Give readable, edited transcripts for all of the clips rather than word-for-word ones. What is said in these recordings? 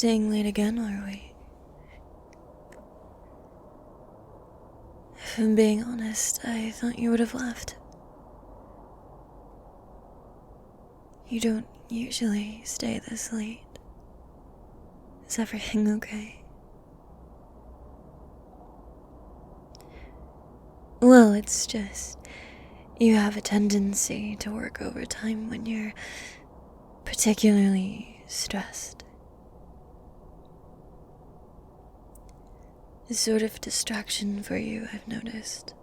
Staying late again, are we? If I'm being honest, I thought you would have left. You don't usually stay this late. Is everything okay? Well, it's just you have a tendency to work overtime when you're particularly stressed. A sort of distraction for you, I've noticed.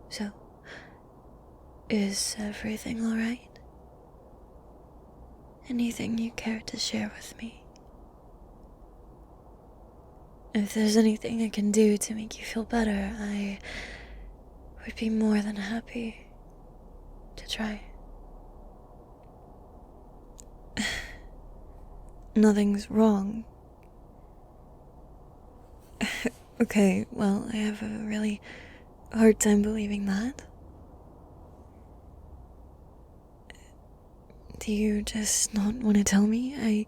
So, is everything alright? Anything you care to share with me? If there's anything I can do to make you feel better, I would be more than happy to try. Nothing's wrong. Okay, well, I have a really hard time believing that. Do you just not want to tell me?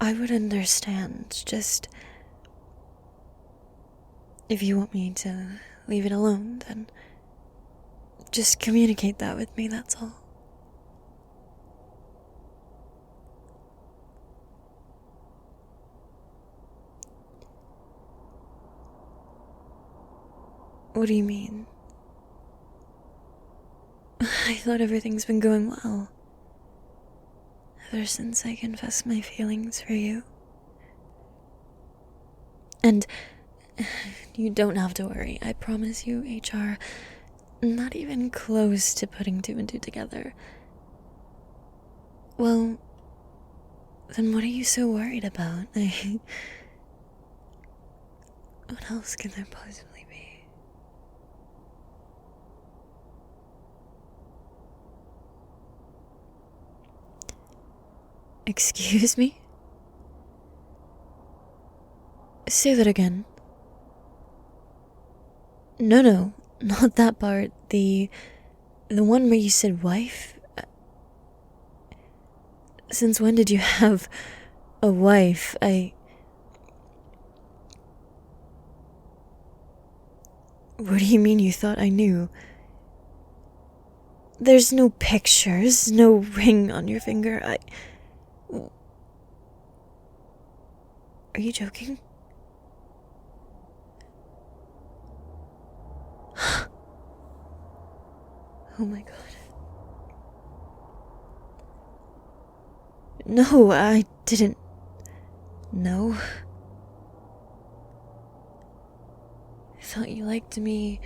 I would understand, just if you want me to leave it alone, then just communicate that with me, that's all. What do you mean? I thought everything's been going well. Ever since I confessed my feelings for you. And you don't have to worry, I promise you, HR, not even close to putting two and two together. Well, then what are you so worried about? What else can there possibly be? Excuse me? Say that again. No, not that part. The one where you said wife? Since when did you have a wife? What do you mean you thought I knew? There's no pictures, no ring on your finger. Are you joking? Oh my god. No, I didn't know. I thought you liked me,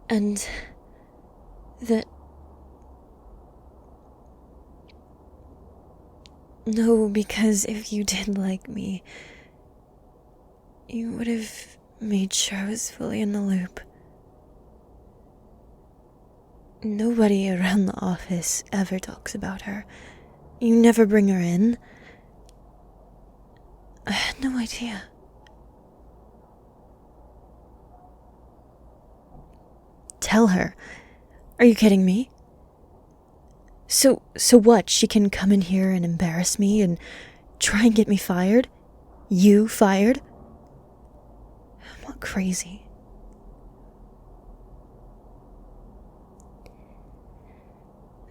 and that... No, because if you did like me, you would have made sure I was fully in the loop. Nobody around the office ever talks about her. You never bring her in. I had no idea. Tell her. Are you kidding me? So what? She can come in here and embarrass me and try and get me fired? You fired? I'm not crazy.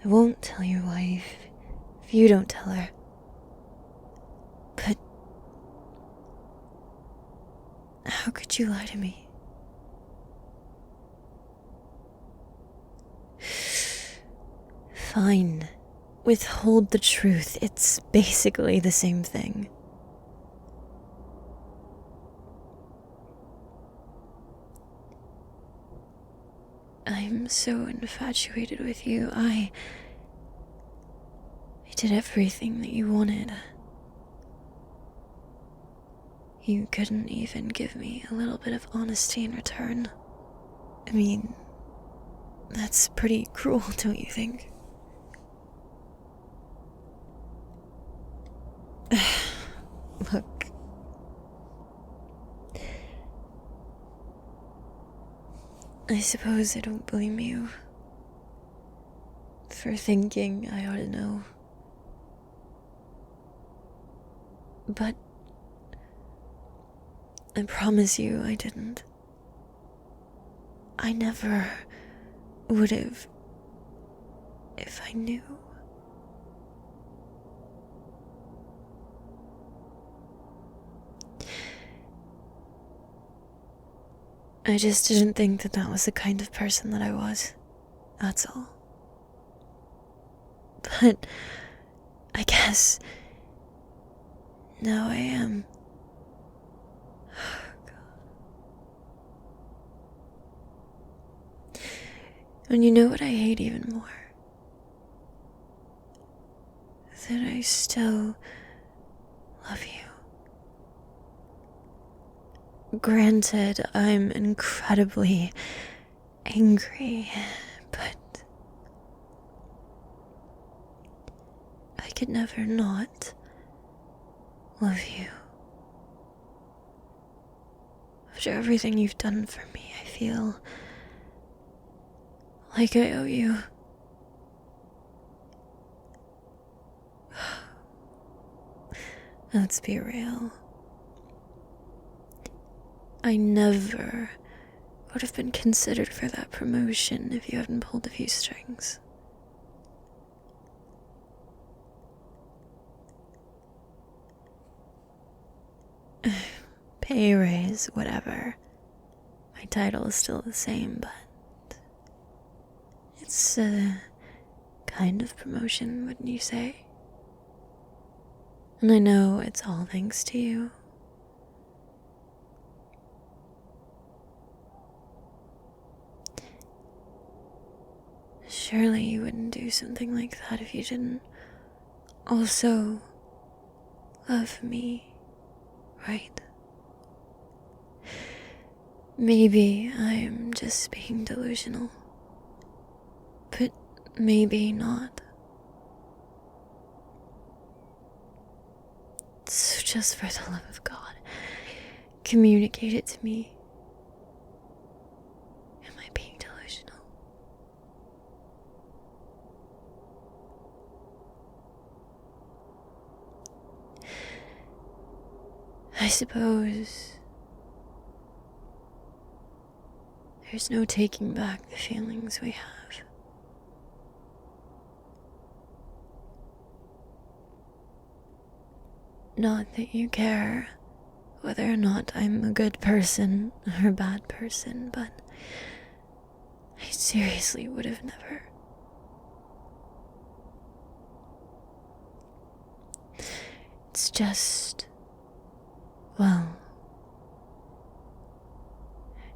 I won't tell your wife if you don't tell her. But how could you lie to me? Fine. Withhold the truth. It's basically the same thing. I'm so infatuated with you. I did everything that you wanted. You couldn't even give me a little bit of honesty in return. I mean, that's pretty cruel, don't you think? Look. I suppose I don't blame you for thinking I ought to know. But I promise you I didn't. I never would have if I knew. I just didn't think that was the kind of person that I was. That's all. But I guess now I am. And you know what I hate even more? That I still love you. Granted, I'm incredibly angry, but I could never not love you. After everything you've done for me, I feel like I owe you. Let's be real. I never would have been considered for that promotion if you hadn't pulled a few strings. Pay raise, whatever. My title is still the same, but it's a kind of promotion, wouldn't you say? And I know it's all thanks to you. Surely you wouldn't do something like that if you didn't also love me, right? Maybe I'm just being delusional, but maybe not. So just for the love of God, communicate it to me. Am I being delusional? I suppose there's no taking back the feelings we have. Not that you care whether or not I'm a good person or a bad person, but I seriously would have never. It's just, well,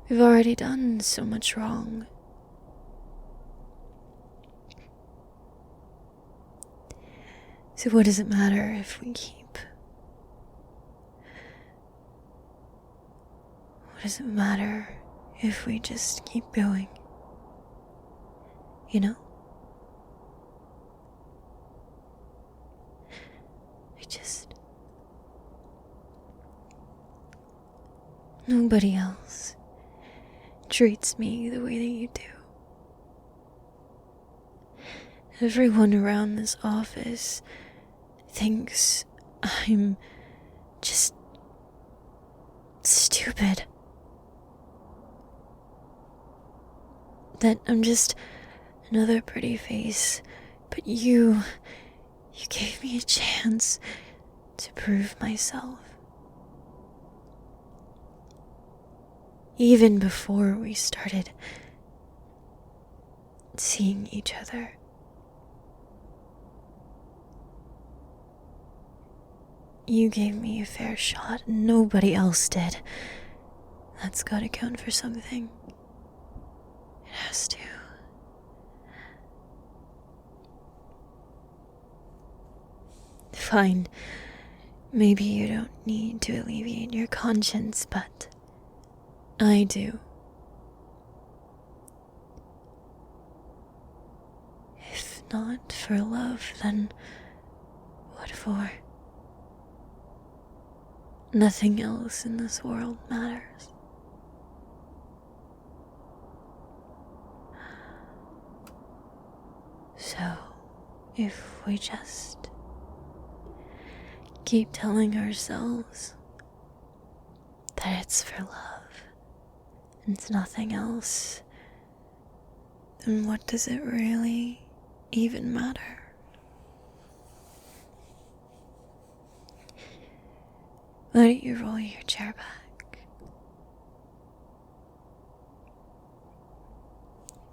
we've already done so much wrong. So what does it matter if we keep? What does it matter if we just keep going? You know? Nobody else treats me the way that you do. Everyone around this office thinks I'm just stupid. That I'm just another pretty face, but you gave me a chance to prove myself. Even before we started seeing each other. You gave me a fair shot, and nobody else did. That's gotta count for something. It has to. Fine. Maybe you don't need to alleviate your conscience, but I do. If not for love, then what for? Nothing else in this world matters. So, if we just keep telling ourselves that it's for love and it's nothing else, then what does it really even matter? Why don't you roll your chair back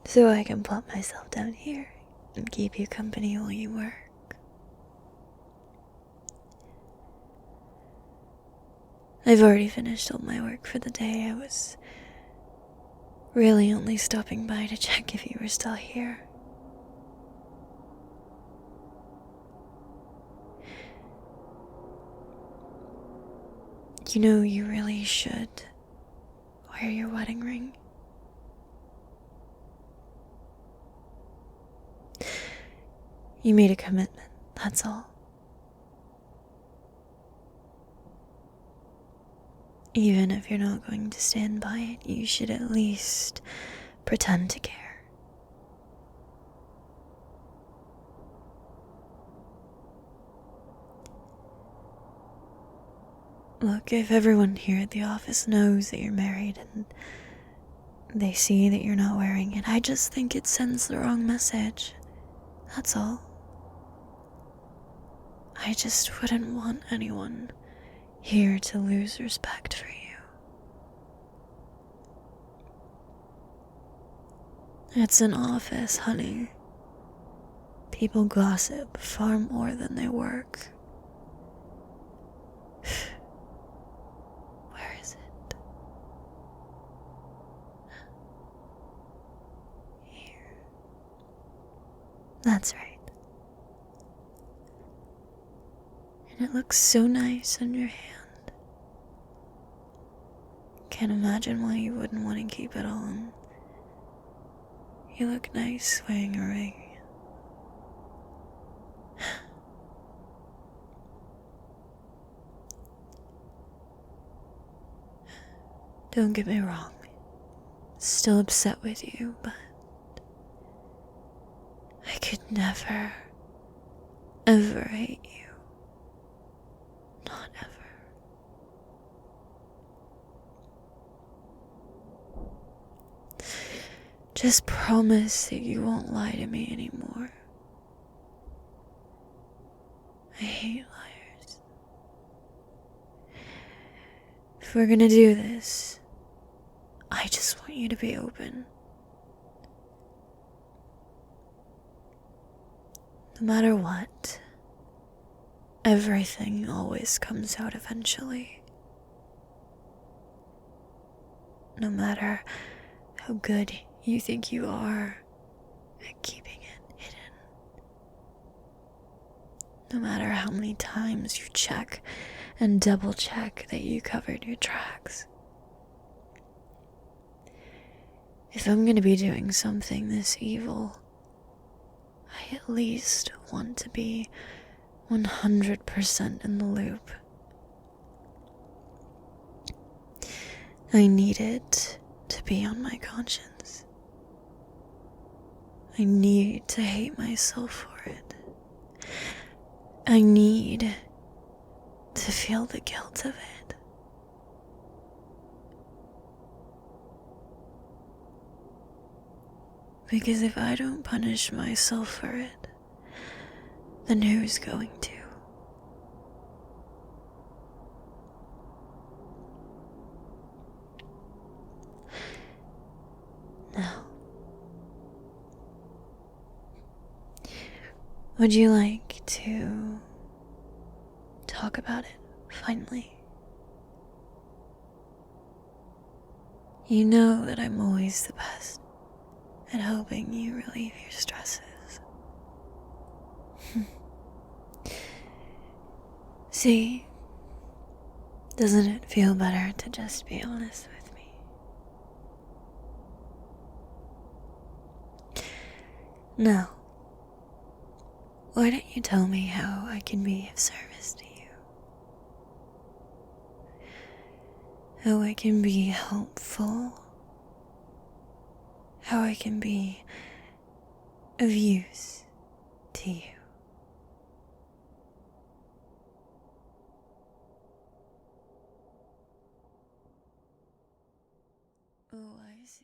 so I can plop myself down here and keep you company while you work? I've already finished all my work for the day. I was really only stopping by to check if you were still here. You know, you really should wear your wedding ring. You made a commitment, that's all. Even if you're not going to stand by it, you should at least pretend to care. Look, if everyone here at the office knows that you're married and they see that you're not wearing it, I just think it sends the wrong message. That's all. I just wouldn't want anyone here to lose respect for you. It's an office, honey. People gossip far more than they work. Where is it? Here. That's right. And it looks so nice on your hand. Can't imagine why you wouldn't want to keep it on. You look nice wearing a ring. Don't get me wrong. Still upset with you, but I could never, ever hate you. Not ever. Just promise that you won't lie to me anymore. I hate liars. If we're gonna do this, I just want you to be open. No matter what, everything always comes out eventually. No matter how good you think you are at keeping it hidden. No matter how many times you check and double check that you covered your tracks. If I'm gonna be doing something this evil, I at least want to be 100% in the loop. I need it to be on my conscience. I need to hate myself for it. I need to feel the guilt of it. Because if I don't punish myself for it, then who's going to? Now, would you like to talk about it, finally? You know that I'm always the best at helping you relieve your stresses. See, doesn't it feel better to just be honest with me? Now, why don't you tell me how I can be of service to you? How I can be helpful? How I can be of use see you. Oh, I see.